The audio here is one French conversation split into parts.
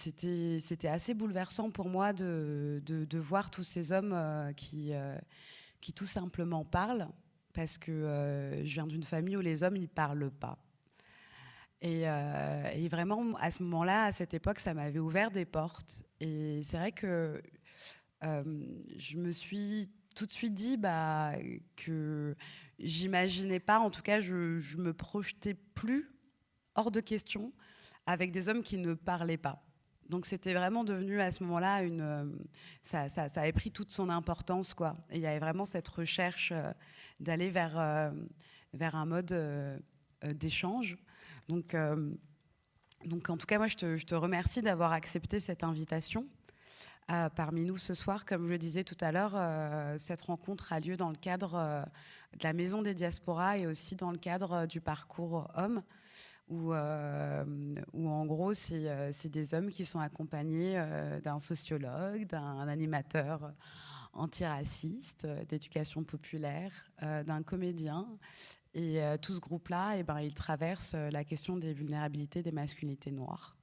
c'était assez bouleversant pour moi de voir tous ces hommes qui tout simplement parlent, parce que je viens d'une famille où les hommes, ils parlent pas. Et vraiment, à ce moment-là, à cette époque, ça m'avait ouvert des portes. Et c'est vrai que je me suis tout de suite dit que j'imaginais pas, en tout cas, je me projetais plus hors de question avec des hommes qui ne parlaient pas. Donc c'était vraiment devenu à ce moment-là ça avait pris toute son importance, quoi. Et il y avait vraiment cette recherche d'aller vers un mode d'échange. Donc en tout cas, moi, je te remercie d'avoir accepté cette invitation parmi nous ce soir. Comme je le disais tout à l'heure, cette rencontre a lieu dans le cadre de la Maison des Diasporas et aussi dans le cadre du parcours Hommes, où en gros, c'est des hommes qui sont accompagnés d'un sociologue, d'un animateur antiraciste, d'éducation populaire, d'un comédien. Et tout ce groupe-là, il traverse la question des vulnérabilités des masculinités noires.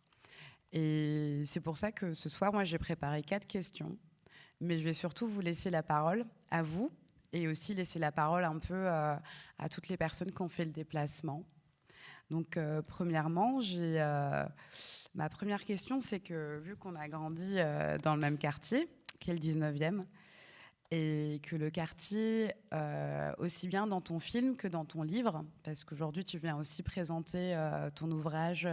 Et c'est pour ça que ce soir, moi, j'ai préparé 4 questions. Mais je vais surtout vous laisser la parole à vous et aussi laisser la parole un peu à toutes les personnes qui ont fait le déplacement. Donc, premièrement, ma première question, c'est que vu qu'on a grandi dans le même quartier, qui est le 19e, et que le quartier, aussi bien dans ton film que dans ton livre, parce qu'aujourd'hui tu viens aussi présenter ton ouvrage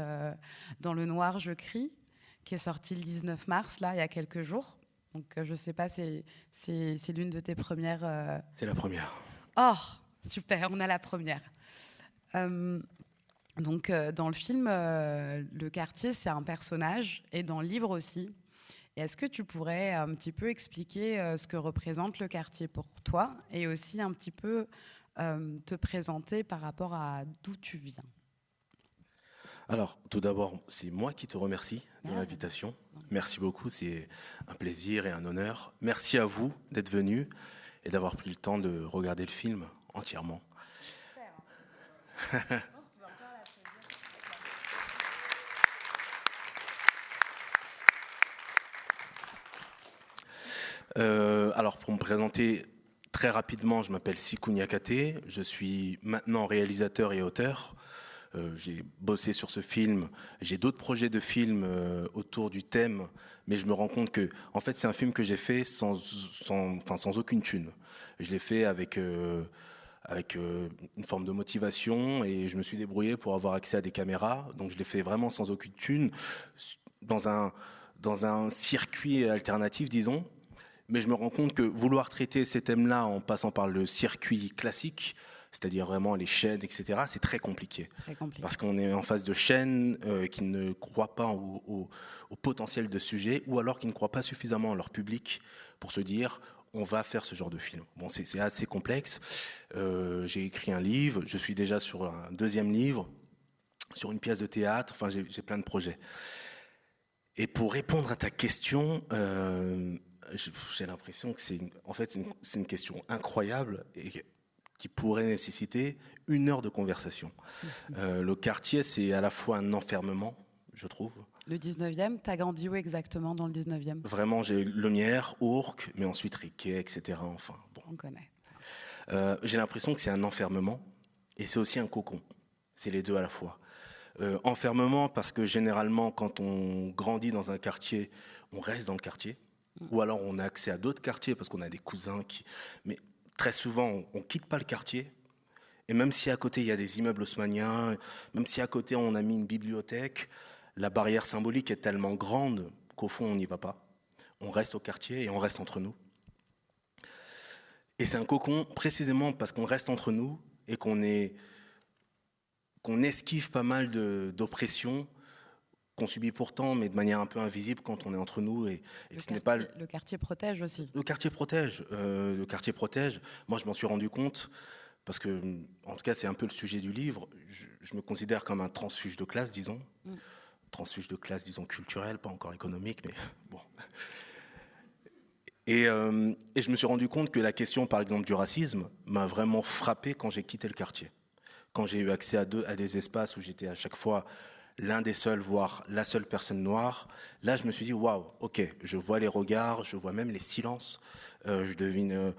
Dans le noir je crie, qui est sorti le 19 mars, là, il y a quelques jours. Donc je ne sais pas, c'est l'une de tes premières... C'est la première. Oh, super, on a la première. Donc dans le film, le quartier, c'est un personnage, et dans le livre aussi. Et est-ce que tu pourrais un petit peu expliquer ce que représente le quartier pour toi et aussi un petit peu te présenter par rapport à d'où tu viens? Alors, tout d'abord, c'est moi qui te remercie de l'invitation. Merci beaucoup, c'est un plaisir et un honneur. Merci à vous d'être venus et d'avoir pris le temps de regarder le film entièrement. Super. Alors, pour me présenter très rapidement, je m'appelle Sikou Niakate, je suis maintenant réalisateur et auteur. J'ai bossé sur ce film, j'ai d'autres projets de films autour du thème, mais je me rends compte que en fait, c'est un film que j'ai fait sans aucune thune. Je l'ai fait avec une forme de motivation et je me suis débrouillé pour avoir accès à des caméras, donc je l'ai fait vraiment sans aucune thune, dans un circuit alternatif, disons. Mais je me rends compte que vouloir traiter ces thèmes-là en passant par le circuit classique, c'est-à-dire vraiment les chaînes, etc., c'est très compliqué. Parce qu'on est en face de chaînes qui ne croient pas au potentiel de sujet, ou alors qui ne croient pas suffisamment en leur public pour se dire on va faire ce genre de film. Bon, c'est assez complexe. J'ai écrit un livre, je suis déjà sur un deuxième livre, sur une pièce de théâtre, enfin j'ai plein de projets. Et pour répondre à ta question... j'ai l'impression que c'est une question incroyable et qui pourrait nécessiter 1 heure de conversation. Le quartier, c'est à la fois un enfermement, je trouve. Le 19e, t'as grandi où exactement dans le 19e? Vraiment, j'ai Lemière, Ourcq, mais ensuite Riquet, etc. Enfin, bon. On connaît. J'ai l'impression que c'est un enfermement et c'est aussi un cocon. C'est les deux à la fois. Enfermement parce que généralement, quand on grandit dans un quartier, on reste dans le quartier. Ou alors on a accès à d'autres quartiers parce qu'on a des cousins qui... Mais très souvent, on ne quitte pas le quartier. Et même si à côté, il y a des immeubles haussmanniens, même si à côté, on a mis une bibliothèque, la barrière symbolique est tellement grande qu'au fond, on n'y va pas. On reste au quartier et on reste entre nous. Et c'est un cocon précisément parce qu'on reste entre nous et qu'on esquive pas mal d'oppression, qu'on subit pourtant, mais de manière un peu invisible quand on est entre nous. Et que ce n'est pas... Le quartier protège aussi. Le quartier protège. Moi, je m'en suis rendu compte, parce que, en tout cas, c'est un peu le sujet du livre. Je me considère comme un transfuge de classe, disons. Transfuge de classe, disons, culturel, pas encore économique, mais bon. Et je me suis rendu compte que la question, par exemple, du racisme m'a vraiment frappé quand j'ai quitté le quartier. Quand j'ai eu accès à des espaces où j'étais à chaque fois l'un des seuls, voire la seule personne noire. Là, je me suis dit, waouh, ok, je vois les regards, je vois même les silences, je devine,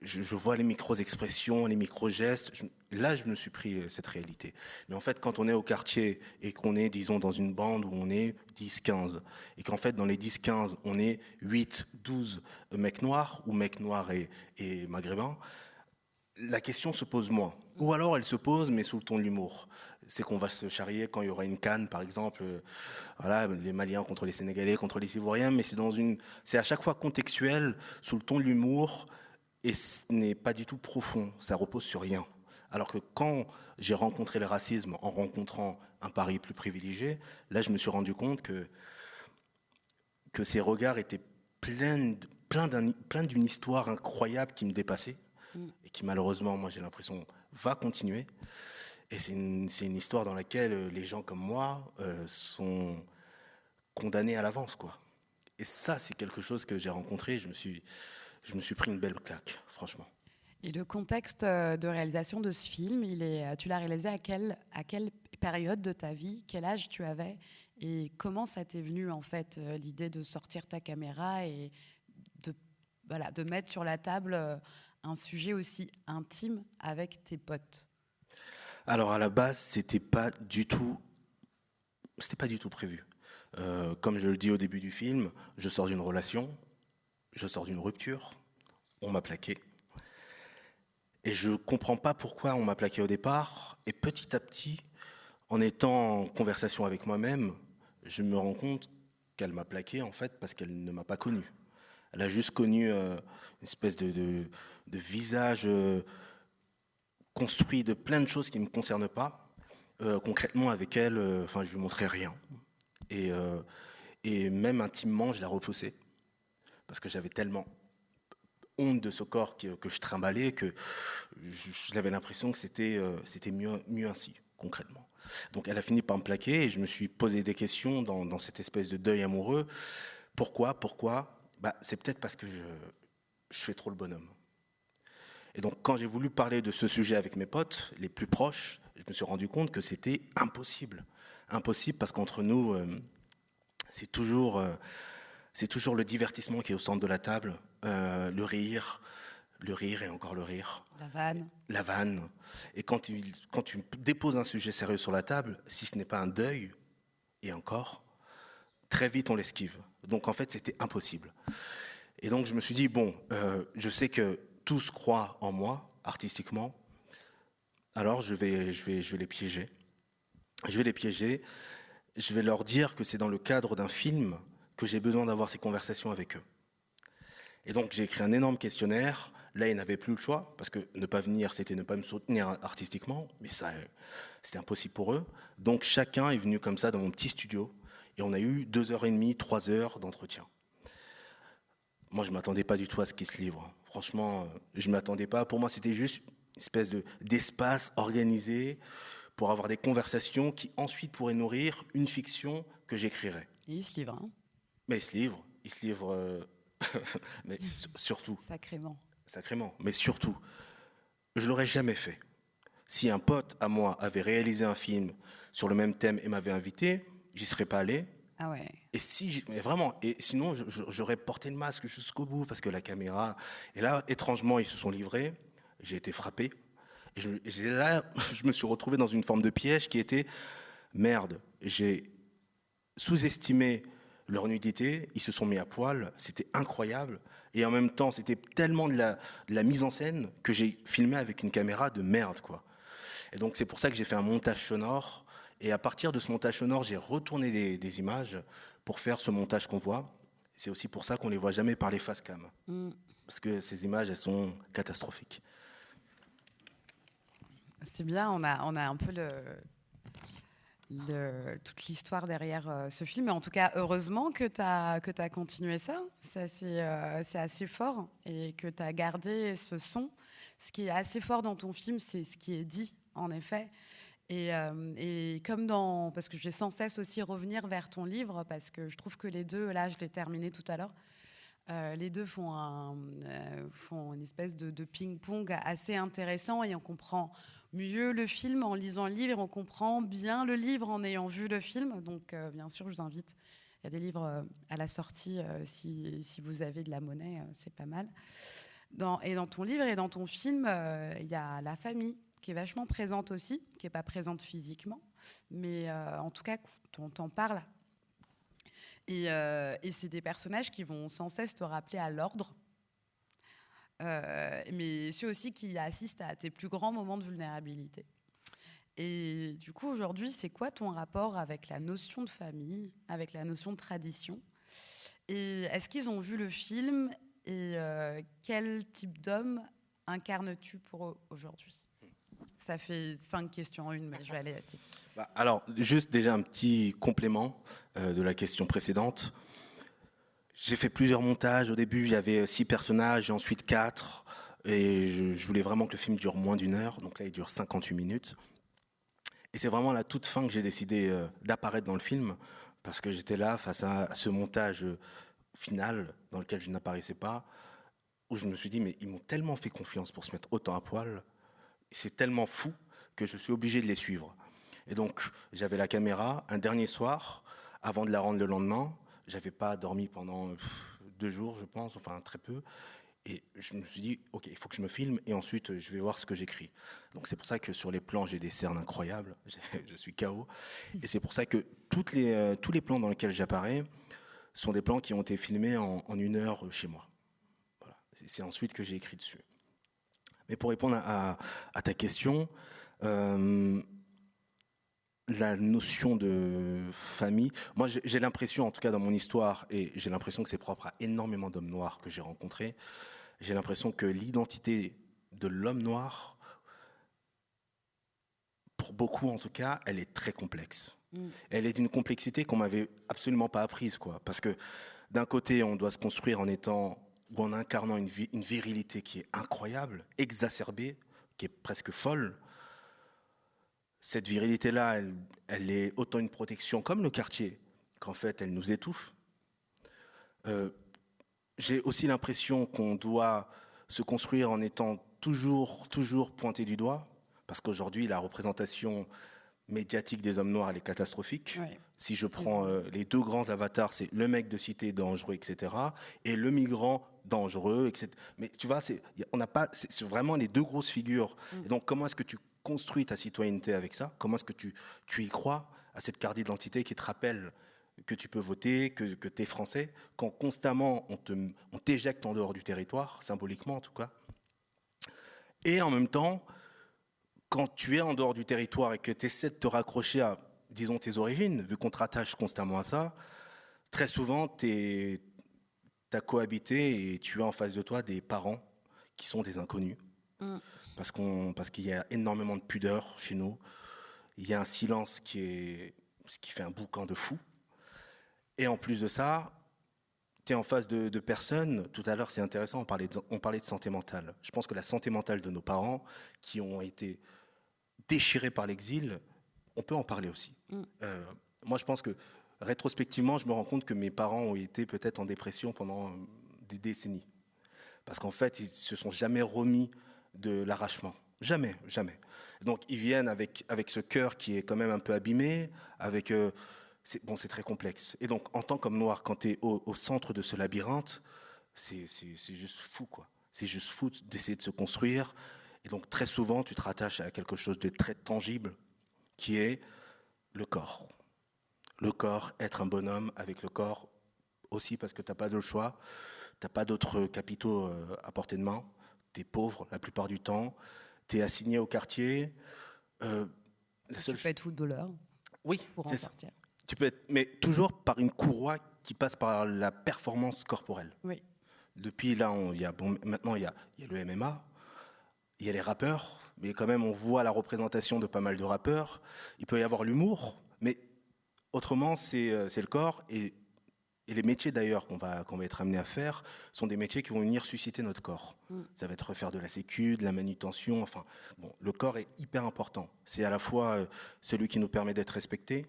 je vois les micro-expressions, les micro-gestes. Là, je me suis pris cette réalité. Mais en fait, quand on est au quartier et qu'on est, disons, dans une bande où on est 10-15, et qu'en fait, dans les 10-15, on est 8-12 mecs noirs, ou mecs noirs et maghrébins, la question se pose moins. Ou alors elle se pose, mais sous le ton de l'humour. C'est qu'on va se charrier quand il y aura une CAN, par exemple, voilà, les Maliens contre les Sénégalais, contre les Ivoiriens, mais c'est à chaque fois contextuel, sous le ton de l'humour, et ce n'est pas du tout profond, ça repose sur rien. Alors que quand j'ai rencontré le racisme en rencontrant un Paris plus privilégié, là je me suis rendu compte que ces regards étaient pleins d'une histoire incroyable qui me dépassait et qui malheureusement, moi j'ai l'impression, va continuer. Et c'est une histoire dans laquelle les gens comme moi sont condamnés à l'avance, quoi. Et ça, c'est quelque chose que j'ai rencontré. Je me suis pris une belle claque, franchement. Et le contexte de réalisation de ce film, tu l'as réalisé à quelle période de ta vie? Quel âge tu avais? Et comment ça t'est venu, en fait, l'idée de sortir ta caméra et de, voilà, de mettre sur la table un sujet aussi intime avec tes potes? Alors à la base, c'était pas du tout prévu. Comme je le dis au début du film, je sors d'une relation, je sors d'une rupture, on m'a plaqué. Et je comprends pas pourquoi on m'a plaqué au départ. Et petit à petit, en étant en conversation avec moi-même, je me rends compte qu'elle m'a plaqué en fait parce qu'elle ne m'a pas connu. Elle a juste connu une espèce de visage construit de plein de choses qui ne me concernent pas. Concrètement, avec elle, enfin, je lui montrais rien. Et, euh, et même intimement, je la repoussais. Parce que j'avais tellement honte de ce corps que je trimballais que j'avais l'impression que c'était mieux ainsi, concrètement. Donc elle a fini par me plaquer et je me suis posé des questions dans cette espèce de deuil amoureux. Pourquoi bah, c'est peut-être parce que je fais trop le bonhomme. Et donc, quand j'ai voulu parler de ce sujet avec mes potes, les plus proches, je me suis rendu compte que c'était impossible. Impossible parce qu'entre nous, c'est toujours, euh, c'est toujours le divertissement qui est au centre de la table, le rire et encore le rire. La vanne. La vanne. Et quand tu déposes un sujet sérieux sur la table, si ce n'est pas un deuil, et encore, très vite on l'esquive. Donc en fait, c'était impossible. Et donc je me suis dit, bon, je sais que tous croient en moi, artistiquement, alors je vais les piéger. Je vais les piéger, je vais leur dire que c'est dans le cadre d'un film que j'ai besoin d'avoir ces conversations avec eux. Et donc j'ai écrit un énorme questionnaire. Là, ils n'avaient plus le choix, parce que ne pas venir, c'était ne pas me soutenir artistiquement, mais ça, c'était impossible pour eux. Donc chacun est venu comme ça dans mon petit studio, et on a eu 2h30, 3 heures d'entretien. Moi, je ne m'attendais pas du tout à ce qu'ils se livrent. Franchement, je ne m'attendais pas. Pour moi, c'était juste une espèce d'espace organisé pour avoir des conversations qui ensuite pourraient nourrir une fiction que j'écrirais. Et il se livre, hein. Mais ils se livrent, mais surtout. Sacrément, mais surtout, je l'aurais jamais fait. Si un pote à moi avait réalisé un film sur le même thème et m'avait invité, j'y serais pas allé. Ah ouais. Et mais vraiment, et sinon j'aurais porté le masque jusqu'au bout parce que la caméra. Et là, étrangement, ils se sont livrés. J'ai été frappé. Là, je me suis retrouvé dans une forme de piège qui était merde. J'ai sous-estimé leur nudité. Ils se sont mis à poil. C'était incroyable. Et en même temps, c'était tellement de la mise en scène que j'ai filmé avec une caméra de merde, quoi. Et donc c'est pour ça que j'ai fait un montage sonore. Et à partir de ce montage sonore, j'ai retourné des images pour faire ce montage qu'on voit. C'est aussi pour ça qu'on ne les voit jamais par les face cam. Parce que ces images, elles sont catastrophiques. C'est bien, on a un peu toute l'histoire derrière ce film. Mais en tout cas, heureusement que tu as continué ça. C'est assez fort. Et que tu as gardé ce son. Ce qui est assez fort dans ton film, c'est ce qui est dit, en effet. Et comme parce que je vais sans cesse aussi revenir vers ton livre, parce que je trouve que les deux, là, je l'ai terminé tout à l'heure, Les deux font une espèce de ping-pong assez intéressant et on comprend mieux le film en lisant le livre et on comprend bien le livre en ayant vu le film. Donc, bien sûr, je vous invite. Il y a des livres à la sortie si vous avez de la monnaie, c'est pas mal. Dans ton livre et dans ton film, il y a la famille qui est vachement présente aussi, qui n'est pas présente physiquement, mais en tout cas, on t'en parle. Et c'est des personnages qui vont sans cesse te rappeler à l'ordre, mais ceux aussi qui assistent à tes plus grands moments de vulnérabilité. Et du coup, aujourd'hui, c'est quoi ton rapport avec la notion de famille, avec la notion de tradition? Et est-ce qu'ils ont vu le film? Et quel type d'homme incarnes-tu pour eux aujourd'hui? Ça fait 5 questions en une, mais je vais aller assez vite. Alors, juste déjà un petit complément de la question précédente. J'ai fait plusieurs montages. Au début, il y avait 6 personnages, et ensuite 4. Et je voulais vraiment que le film dure moins d'1 heure. Donc là, il dure 58 minutes. Et c'est vraiment à la toute fin que j'ai décidé d'apparaître dans le film, parce que j'étais là face à ce montage final dans lequel je n'apparaissais pas, où je me suis dit, mais ils m'ont tellement fait confiance pour se mettre autant à poil, c'est tellement fou que je suis obligé de les suivre. Et donc, j'avais la caméra un dernier soir, avant de la rendre le lendemain. J'avais pas dormi pendant 2 jours, je pense, enfin très peu. Et je me suis dit, ok, il faut que je me filme et ensuite je vais voir ce que j'écris. Donc c'est pour ça que sur les plans, j'ai des cernes incroyables, je suis KO. Et c'est pour ça que tous les plans dans lesquels j'apparais sont des plans qui ont été filmés en 1 heure chez moi. Voilà. C'est ensuite que j'ai écrit dessus. Mais pour répondre à ta question, la notion de famille, moi j'ai l'impression, en tout cas dans mon histoire, et j'ai l'impression que c'est propre à énormément d'hommes noirs que j'ai rencontrés, j'ai l'impression que l'identité de l'homme noir, pour beaucoup en tout cas, elle est très complexe. Elle est d'une complexité qu'on m'avait absolument pas apprise, quoi. Parce que d'un côté, on doit se construire en étant ou en incarnant une virilité qui est incroyable, exacerbée, qui est presque folle. Cette virilité-là, elle est autant une protection comme le quartier, qu'en fait, elle nous étouffe. J'ai aussi l'impression qu'on doit se construire en étant toujours pointé du doigt, parce qu'aujourd'hui, la représentation médiatique des hommes noirs, elle est catastrophique. Ouais. Si je prends les 2 grands avatars, c'est le mec de cité dangereux, etc., et le migrant dangereux, etc. Mais tu vois, c'est vraiment les 2 grosses figures. Et donc, comment est-ce que tu construis ta citoyenneté avec ça? Comment est-ce que tu y crois à cette carte d'identité qui te rappelle que tu peux voter, que tu es français, quand constamment on t'éjecte en dehors du territoire, symboliquement en tout cas. Et en même temps, quand tu es en dehors du territoire et que tu essaies de te raccrocher à, disons, tes origines, vu qu'on te rattache constamment à ça, très souvent, tu as cohabité et tu as en face de toi des parents qui sont des inconnus. Parce qu'il y a énormément de pudeur chez nous. Il y a un silence qui fait un boucan de fou. Et en plus de ça, tu es en face de personnes, tout à l'heure c'est intéressant, on parlait de santé mentale. Je pense que la santé mentale de nos parents, qui ont été déchirés par l'exil, on peut en parler aussi. Moi je pense que, rétrospectivement, je me rends compte que mes parents ont été peut-être en dépression pendant des décennies. Parce qu'en fait, ils se sont jamais remis de l'arrachement. Jamais, jamais. Donc ils viennent avec ce cœur qui est quand même un peu abîmé, avec... c'est très complexe. Et donc, en tant qu'homme noir, quand tu es au centre de ce labyrinthe, c'est juste fou, quoi. C'est juste fou d'essayer de se construire. Et donc, très souvent, tu te rattaches à quelque chose de très tangible, qui est le corps. Le corps, être un bonhomme avec le corps, aussi parce que tu n'as pas d'autre choix. Tu n'as pas d'autres capitaux à portée de main. Tu es pauvre la plupart du temps. Tu es assigné au quartier. Tu peux être footballeur. Oui, pour c'est en ça. sortir. Tu peux être, mais toujours par une courroie qui passe par la performance corporelle. Oui. Depuis là, maintenant il y a le MMA, il y a les rappeurs, mais quand même on voit la représentation de pas mal de rappeurs. Il peut y avoir l'humour, mais autrement c'est le corps et les métiers d'ailleurs qu'on va être amené à faire sont des métiers qui vont venir susciter notre corps. Ça va être faire de la sécu, de la manutention, enfin bon, le corps est hyper important. C'est à la fois celui qui nous permet d'être respectés,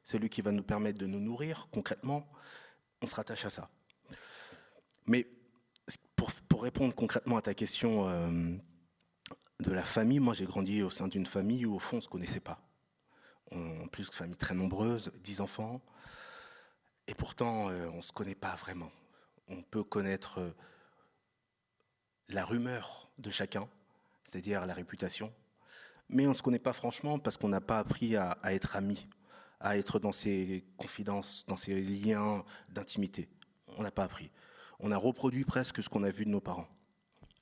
celui qui va nous permettre de nous nourrir concrètement, on se rattache à ça. Mais pour répondre concrètement à ta question de la famille, moi j'ai grandi au sein d'une famille où au fond on ne se connaissait pas. En plus, une famille très nombreuse, 10 enfants, et pourtant on ne se connaît pas vraiment. On peut connaître la rumeur de chacun, c'est-à-dire la réputation, mais on ne se connaît pas franchement parce qu'on n'a pas appris à être amis, à être dans ces confidences, dans ces liens d'intimité. On n'a pas appris. On a reproduit presque ce qu'on a vu de nos parents.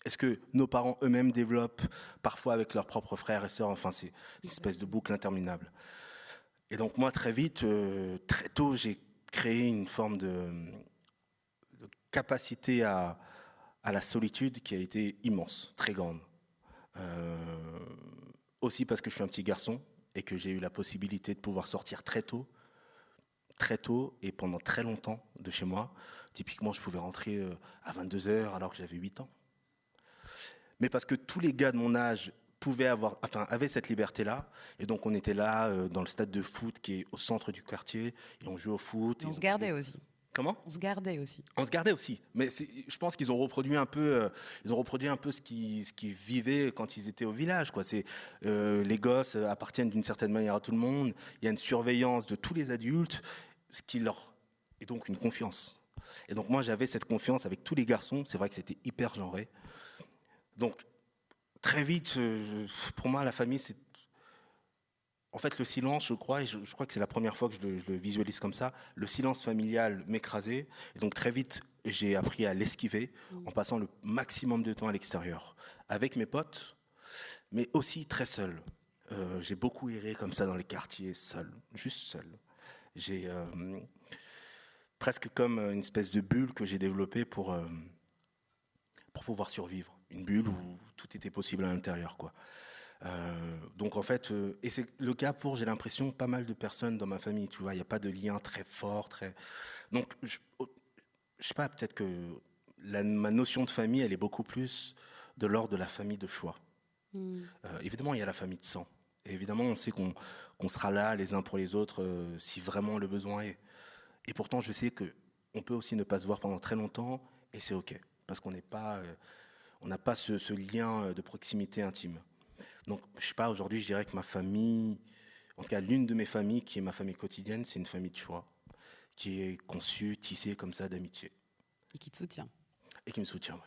Est-ce que nos parents eux-mêmes développent parfois avec leurs propres frères et sœurs, enfin c'est une espèce de boucle interminable. Et donc moi très vite, très tôt, j'ai créé une forme de capacité à la solitude qui a été immense, très grande. Aussi parce que je suis un petit garçon et que j'ai eu la possibilité de pouvoir sortir très tôt et pendant très longtemps de chez moi. Typiquement, je pouvais rentrer à 22h alors que j'avais 8 ans. Mais parce que tous les gars de mon âge avaient cette liberté-là, et donc on était là dans le stade de foot qui est au centre du quartier, et on jouait au foot. On se gardait aussi. Comment ? On se gardait aussi. On se gardait aussi, mais je pense qu'ils ont reproduit un peu, ce qu'ils vivaient quand ils étaient au village, quoi. Les gosses appartiennent d'une certaine manière à tout le monde. Il y a une surveillance de tous les adultes, ce qui leur est donc une confiance. Et donc moi j'avais cette confiance avec tous les garçons. C'est vrai que c'était hyper genré. Donc très vite, pour moi la famille c'est en fait, le silence, je crois, et je crois que c'est la première fois que je le visualise comme ça, le silence familial m'écrasait. Et donc très vite, j'ai appris à l'esquiver en passant le maximum de temps à l'extérieur, avec mes potes, mais aussi très seul. J'ai beaucoup erré comme ça dans les quartiers, seul, juste seul. J'ai presque comme une espèce de bulle que j'ai développée pour pouvoir survivre. Une bulle où tout était possible à l'intérieur, quoi. Donc en fait, et c'est le cas pour, j'ai l'impression, pas mal de personnes dans ma famille, tu vois, il n'y a pas de lien très fort, Donc, je sais pas, peut-être que ma notion de famille, elle est beaucoup plus de l'ordre de la famille de choix. Évidemment, il y a la famille de sang. Et évidemment, on sait qu'on sera là les uns pour les autres si vraiment le besoin est. Et pourtant, je sais qu'on peut aussi ne pas se voir pendant très longtemps, et c'est OK, parce qu'on n'est pas, on n'a pas ce lien de proximité intime. Donc, je sais pas, aujourd'hui, je dirais que ma famille, en tout cas l'une de mes familles, qui est ma famille quotidienne, c'est une famille de choix, qui est conçue, tissée comme ça d'amitié. Et qui te soutient. Et qui me soutient, ouais.